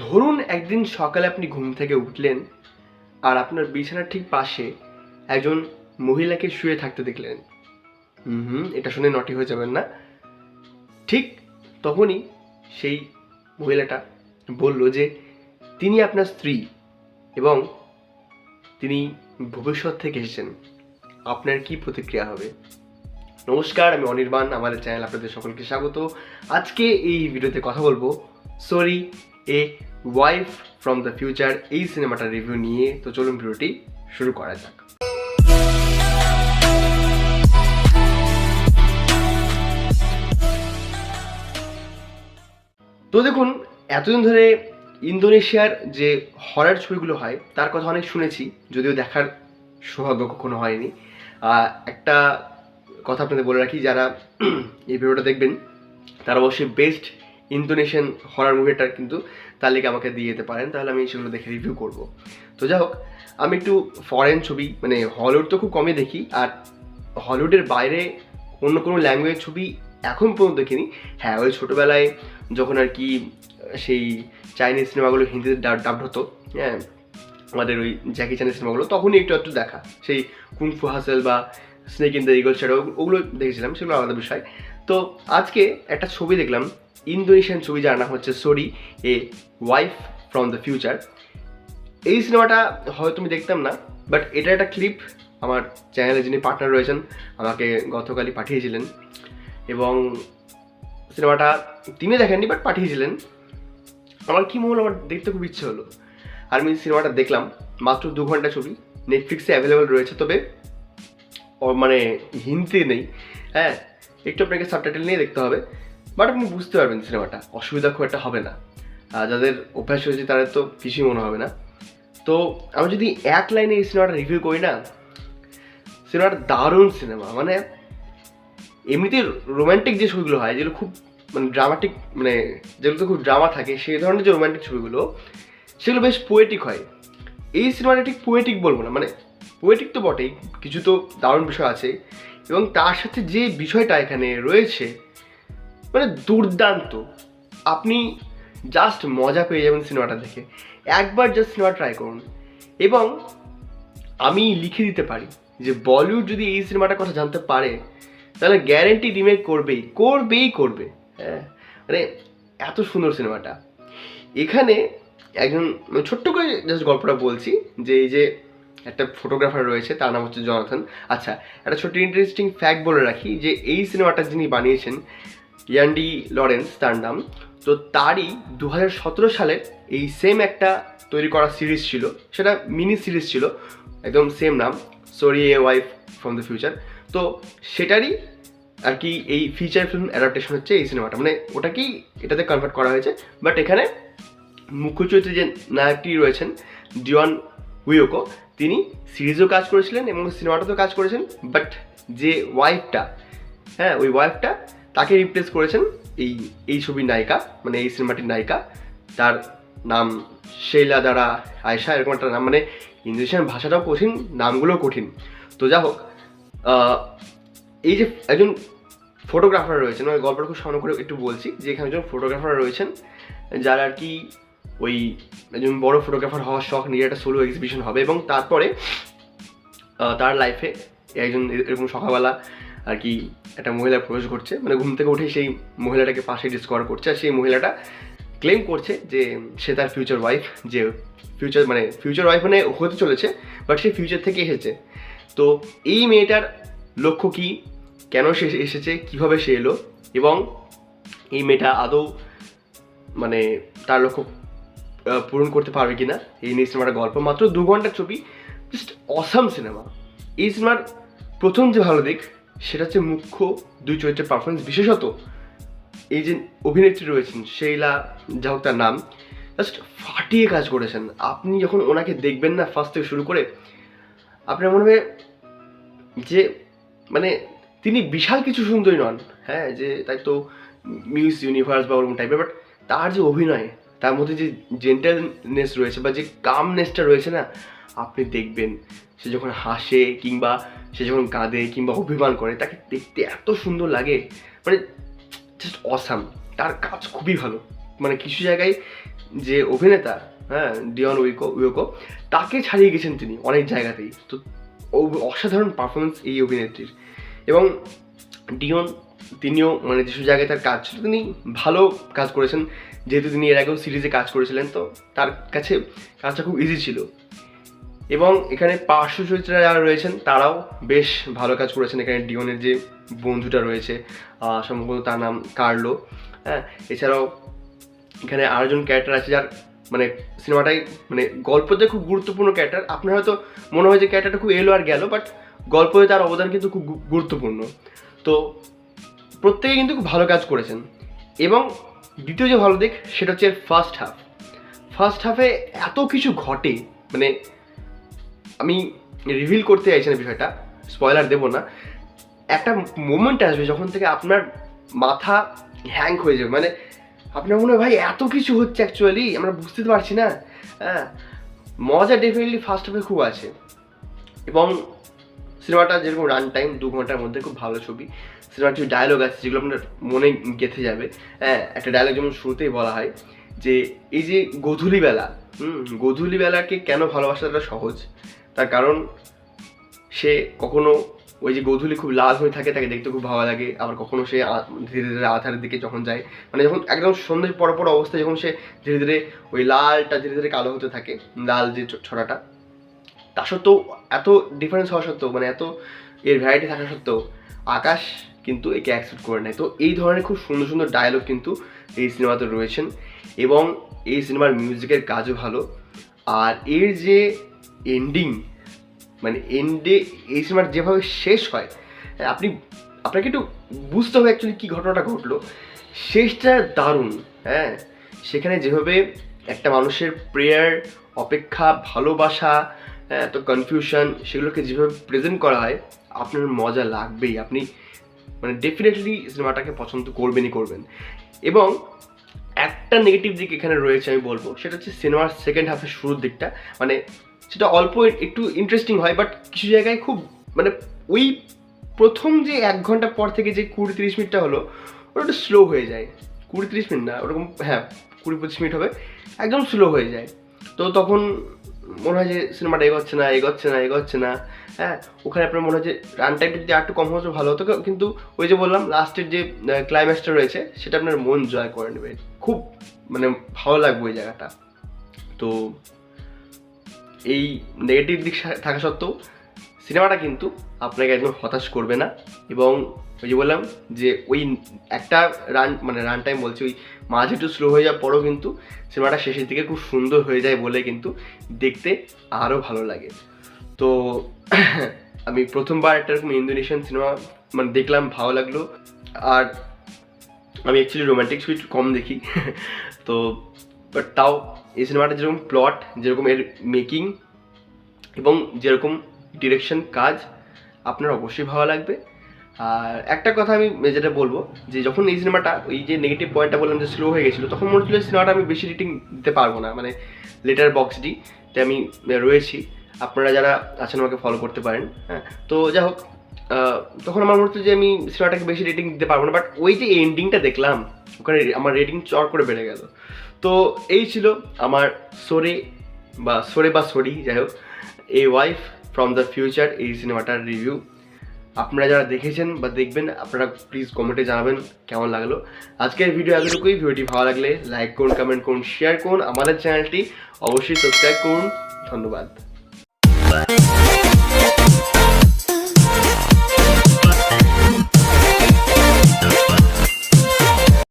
ধরুন একদিন সকালে আপনি ঘুম থেকে উঠলেন আর আপনার বিছানার ঠিক পাশে একজন মহিলাকে শুয়ে থাকতে দেখলেন। এটা শুনে নটি হয়ে যাবেন না। ঠিক তখনই সেই মহিলাটা বলল যে তিনি আপনার স্ত্রী এবং তিনি ভবিষ্যৎ থেকে এসেছেন। আপনার কি প্রতিক্রিয়া হবে? নমস্কার, আমি অনির্বাণ, আমাদের চ্যানেল আপনাদের সকলকে স্বাগত। আজকে এই ভিডিওতে কথা বলবো sorry a wife from the future এই সিনেমাটার রিভিউ নিয়ে। তো চলুন ভিডিওটি শুরু করা যাক। তো দেখুন, এতদিন ধরে ইন্দোনেশিয়ার যে হরার ছবিগুলো হয় তার কথা অনেক শুনেছি, যদিও দেখার সৌভাগ্য কখনো হয়নি। একটা কথা আপনাদের বলে রাখি, যারা এই ভিডিওটা দেখবেন তারা অবশ্যই বেস্ট ইন্দোনেশিয়ান হরার মুভিটার কিন্তু তালিকা আমাকে দিয়ে যেতে পারেন, তাহলে আমি সেগুলো দেখে রিভিউ করব। তো যাই হোক, আমি একটু ফরেন ছবি মানে হলিউড তো খুব কমই দেখি, আর হলিউডের বাইরে অন্য কোনো ল্যাঙ্গুয়েজ ছবি এখন পর্যন্ত দেখিনি। হ্যাঁ, ওই ছোটোবেলায় যখন আর কি সেই চাইনিজ সিনেমাগুলো হিন্দিতে ডাবড হতো, হ্যাঁ, আমাদের ওই জ্যাকি চ্যানের সিনেমাগুলো, তখনই একটু দেখা, সেই কুংফু হাসেল বা snake in the eagle shadow, ওগুলো দেখেছিলাম, সেগুলো আলাদা বিষয়। তো আজকে একটা ছবি দেখলাম, ইন্দোনেশিয়ান ছবি, যার নাম হচ্ছে sorry a wife from the future. এই সিনেমাটা হয়তো আমি দেখতাম না, বাট এটা একটা ক্লিপ আমার চ্যানেলে যিনি পার্টনার রয়েছেন আমাকে গতকালই পাঠিয়েছিলেন, এবং সিনেমাটা তিনি দেখেননি বাট পাঠিয়েছিলেন। আমার কী মনে হলো, আমার দেখতে খুব ইচ্ছে হলো, আর আমি সিনেমাটা দেখলাম। মাত্র 2 ঘন্টা ছবি, নেটফ্লিক্সে অ্যাভেলেবেল রয়েছে, তবে মানে হিন্দি নেই। হ্যাঁ, একটু আপনাকে সাবটাইটেল নিয়ে দেখতে হবে, বাট আপনি বুঝতে পারবেন সিনেমাটা, অসুবিধা খুব একটা হবে না। যাদের অভ্যাস হয়েছে তাদের তো কিছুই মনে হবে না। তো আমি যদি এক লাইনে এই সিনেমাটা রিভিউ করি না, সিনেমাটা দারুণ সিনেমা। মানে এমনিতে রোম্যান্টিক যে ছবিগুলো হয়, যেগুলো খুব মানে ড্রামাটিক, মানে যেগুলোতে খুব ড্রামা থাকে, সেই ধরনের যে রোম্যান্টিক ছবিগুলো, সেগুলো বেশ পোয়েটিক হয়। এই সিনেমাটা ঠিক পোয়েটিক বলবো না, মানে পোয়েটিক তো বটেই, কিছু তো দারুণ বিষয় আছে, এবং তার সাথে যে বিষয়টা এখানে রয়েছে মানে দুর্দান্ত। আপনি জাস্ট মজা পেয়ে যাবেন সিনেমাটা দেখে। একবার জাস্ট সিনেমা ট্রাই করুন। এবং আমি লিখে দিতে পারি যে বলিউড যদি এই সিনেমাটার কথা জানতে পারে তাহলে গ্যারেন্টি রিমেক করবে। হ্যাঁ, মানে এত সুন্দর সিনেমাটা। এখানে একজন ছোট্ট করে জাস্ট গল্পটা বলছি, যে এই যে একটা ফটোগ্রাফার রয়েছে, তার নাম হচ্ছে জনাথন। আচ্ছা, একটা ছোট্ট ইন্টারেস্টিং ফ্যাক্ট বলে রাখি, যে এই সিনেমাটা যিনি বানিয়েছেন ইয়ান্ডি লরেন্স তার নাম। তো তারই 2017 সালের এই সেম একটা তৈরি করা সিরিজ ছিল, সেটা মিনি সিরিজ ছিল, একদম সেম নাম, sorry a wife from the future. তো সেটারই আর কি এই ফিচার ফিল্ম অ্যাডাপ্টেশন হচ্ছে এই সিনেমাটা, মানে ওটাকেই এটাতে কনভার্ট করা হয়েছে। বাট এখানে মুখ্য চরিত্রে যে নায়কটি রয়েছেন ডিওয়ান উইওকো, তিনি সিরিজেও কাজ করেছিলেন এবং সিনেমাটাতেও কাজ করেছেন। বাট যে ওয়াইফটা, হ্যাঁ, ওই ওয়াইফটা তাকে রিপ্লেস করেছেন এই ছবির নায়িকা, মানে এই সিনেমাটির নায়িকা। তার নাম শেইলা দ্বারা আয়শা, এরকম একটা নাম। মানে ইন্দোনেশিয়ান ভাষাটাও কঠিন, নামগুলোও কঠিন। তো যা হোক, এই যে একজন ফটোগ্রাফার রয়েছেন, ওই গল্পটা খুব সামনে করে একটু বলছি, যে এখানে একজন ফটোগ্রাফার রয়েছেন যারা আর কি ওই একজন বড় ফটোগ্রাফার হওয়ার শখ, নিয়ে একটা সোলো এক্সিবিশন হবে, এবং তারপরে তার লাইফে একজন এরকম সকালবেলা আর কি একটা মহিলা প্রবেশ করছে, মানে ঘুম থেকে উঠে সেই মহিলাটাকে পাশে ডিসকভার করছে, আর সেই মহিলাটা ক্লেম করছে যে সে তার ফিউচার ওয়াইফ, যে ফিউচার ওয়াইফ মানে হতে চলেছে, বাট সে ফিউচার থেকে এসেছে। তো এই মেয়েটার লক্ষ্য কী, কেন সে এসেছে, কীভাবে সে এলো, এবং এই মেয়েটা আদৌ মানে তার লক্ষ্য পূরণ করতে পারবে কি না, এই নিয়ে সিনেমাটার গল্প। মাত্র 2 ঘন্টার ছবি, জাস্ট অসাম সিনেমা। এই সিনেমার প্রথম যে ভালো দিক সেটা হচ্ছে মুখ্য 2 চরিত্রের পারফরমেন্স, বিশেষত এই যে অভিনেত্রী রয়েছেন শেইলা, যা হোক তার নাম, জাস্ট ফাটিয়ে কাজ করেছেন। আপনি যখন ওনাকে দেখবেন না, ফার্স্ট থেকে শুরু করে, আপনার মনে হবে যে মানে তিনি বিশাল কিছু সুন্দরী নন, হ্যাঁ, যে তাই তো মিস ইউনিভার্স বা ওরকম টাইপের, বাট তার যে অভিনয়, তার মধ্যে যে জেন্টালনেস রয়েছে বা যে কামনেসটা রয়েছে না, আপনি দেখবেন সে যখন হাসে কিংবা সে যখন কাঁদে কিংবা অভিমান করে, তাকে দেখতে এত সুন্দর লাগে, মানে জাস্ট অসাম। তার কাজ খুবই ভালো, মানে কিছু জায়গায় যে অভিনেতা, হ্যাঁ, ডিয়ন উইকো, তাকে ছাড়িয়ে গেছেন তিনি অনেক জায়গাতেই। তো অসাধারণ পারফরমেন্স এই অভিনেত্রীর। এবং ডিয়ন তিনিও মানে যেসব জায়গায় তার কাজ ছিল তিনি ভালো কাজ করেছেন, যেহেতু তিনি এর আগেও সিরিজে কাজ করেছিলেন, তো তার কাছে কাজটা খুব ইজি ছিল। এবং এখানে পার্শ্ব চরিত্রে যারা রয়েছেন তারাও বেশ ভালো কাজ করেছেন। এখানে ডিয়নের যে বন্ধুটা রয়েছে, সম্ভবত তার নাম কার্লো, হ্যাঁ, এছাড়াও এখানে আরেকজন ক্যারেক্টার আছে যার মানে সিনেমাটাই মানে গল্পতে খুব গুরুত্বপূর্ণ ক্যারেক্টার। আপনার হয়তো মনে হয় যে ক্যারেক্টারটা খুব এলো আর গেল, বাট গল্পে তার অবদান কিন্তু খুব গুরুত্বপূর্ণ। তো প্রত্যেকে কিন্তু খুব ভালো কাজ করেছেন। এবং দ্বিতীয় যে ভালো দিক সেটা হচ্ছে ফার্স্ট হাফে এত কিছু ঘটে, মানে আমি রিভিল করতে চাইছি না বিষয়টা, স্পয়লার দেবো না। একটা মোমেন্ট আসবে যখন থেকে আপনার মাথা হ্যাং হয়ে যাবে, মানে আপনার মনে হয় ভাই এত কিছু হচ্ছে, অ্যাকচুয়ালি আমরা বুঝতে তো পারছি না। হ্যাঁ, মজা ডেফিনেটলি ফার্স্ট হাফে খুব আছে। এবং সিনেমাটা যেরকম রান টাইম 2 ঘন্টার মধ্যে, খুব ভালো ছবি। সিনেমার কিছু ডায়লগ আছে যেগুলো আপনার মনে গেঁথে যাবে। হ্যাঁ, একটা ডায়লগ যেমন শুরুতেই বলা হয় যে এই যে গধূলিবেলাকে কেন ভালোবাসাটা সহজ, তার কারণ সে কখনো ওই যে গোধূলি খুব লাল হয়ে থাকে তাকে দেখতে খুব ভালো লাগে, আবার কখনো সে ধীরে ধীরে আধারের দিকে যখন যায়, মানে যখন একদম সন্ধ্যে পর অবস্থায় যখন সে ধীরে ধীরে ওই লালটা ধীরে ধীরে কালো হতে থাকে, লাল যে ছড়াটা, তা সত্ত্বেও এত ডিফারেন্স হওয়া সত্ত্বেও, মানে এত এর ভ্যারাইটি থাকা সত্ত্বেও আকাশ কিন্তু একে অ্যাকসেপ্ট করে নেয়। তো এই ধরনের খুব সুন্দর সুন্দর ডায়লগ কিন্তু এই সিনেমাতে রয়েছেন। এবং এই সিনেমার মিউজিকের কাজও ভালো। আর এর যে এন্ডিং, মানে এন্ডে এই সিনেমার যেভাবে শেষ হয়, আপনাকে একটু বুঝতে হবে অ্যাকচুয়ালি কী ঘটনাটা ঘটলো। শেষটা দারুণ। হ্যাঁ, সেখানে যেভাবে একটা মানুষের প্রেয়ার, অপেক্ষা, ভালোবাসা, হ্যাঁ, তো কনফিউশন, সেগুলোকে যেভাবে প্রেজেন্ট করা হয় আপনার মজা লাগবেই। আপনি মানে ডেফিনেটলি সিনেমাটাকে পছন্দ করবেনই করবেন। এবং একটা নেগেটিভ দিক এখানে রয়েছে আমি বলবো, সেটা হচ্ছে সিনেমার সেকেন্ড হাফের শুরুর দিকটা, মানে সেটা অল্প একটু ইন্টারেস্টিং হয়, বাট কিছু জায়গায় খুব মানে ওই প্রথম যে 1 ঘন্টা পর থেকে যে 20-30 মিনিটটা হলো ওটা একটু স্লো হয়ে যায়। 20-30 মিনিট না, ওরকম, হ্যাঁ 20-25 মিনিট হবে, একদম স্লো হয়ে যায়। তো তখন মনে হয় যে সিনেমাটা এগোচ্ছে না। হ্যাঁ, ওখানে আপনার মনে হয় যে রান টাইমটা যদি একটু কম হতো ভালো হতো, কিন্তু ওই যে বললাম লাস্টের যে ক্লাইম্যাক্সটা রয়েছে সেটা আপনার মন জয় করে নেবে, খুব মানে ভালো লাগবে ওই জায়গাটা। তো এই নেগেটিভ দিক থাকা সত্ত্বেও সিনেমাটা কিন্তু আপনাকে একদম হতাশ করবে না। এবং ওই যে বললাম যে ওই একটা রান টাইম বলছি, ওই মাঝে একটু স্লো হয়ে যাওয়ার পরেও কিন্তু সিনেমাটা শেষের দিকে খুব সুন্দর হয়ে যায় বলে কিন্তু দেখতে আরও ভালো লাগে। তো আমি প্রথমবার একটা এরকম ইন্দোনেশিয়ান সিনেমা মানে দেখলাম, ভালো লাগলো। আর আমি অ্যাকচুয়ালি রোম্যান্টিক ছবি কম দেখি তো বাট তাও এই সিনেমাটা যেরকম প্লট, যেরকম এর মেকিং এবং যেরকম ডিরেকশন কাজ, আপনার অবশ্যই ভালো লাগবে। আর একটা কথা আমি যেটা বলবো, যে যখন এই সিনেমাটা ওই যে নেগেটিভ পয়েন্টটা বললাম যে স্লো হয়ে গেছিলো, তখন মনে হচ্ছিলো সিনেমাটা আমি বেশি রেটিং দিতে পারবো না, মানে লেটার বক্সটিতে আমি রয়েছি, আপনারা যারা আছেন আমাকে ফলো করতে পারেন। হ্যাঁ, তো যাই হোক, তখন আমার মনে হচ্ছে যে আমি সিনেমাটাকে বেশি রেটিং দিতে পারবো না, বাট ওই যে এন্ডিংটা দেখলাম ওখানে আমার রেটিং চর করে বেড়ে গেল। তো এই ছিল আমার সোরে বা সরি যাই হোক, a wife from the future এই সিনেমাটার রিভিউ। আপনারা যারা দেখেছেন বা দেখবেন আপনারা প্লিজ কমেন্টে জানাবেন কেমন লাগলো। আজকের ভিডিও এতটুকুই। ভিডিওটি ভালো লাগলে লাইক করুন, কমেন্ট করুন, শেয়ার করুন, আমাদের চ্যানেলটি অবশ্যই সাবস্ক্রাইব করুন। ধন্যবাদ।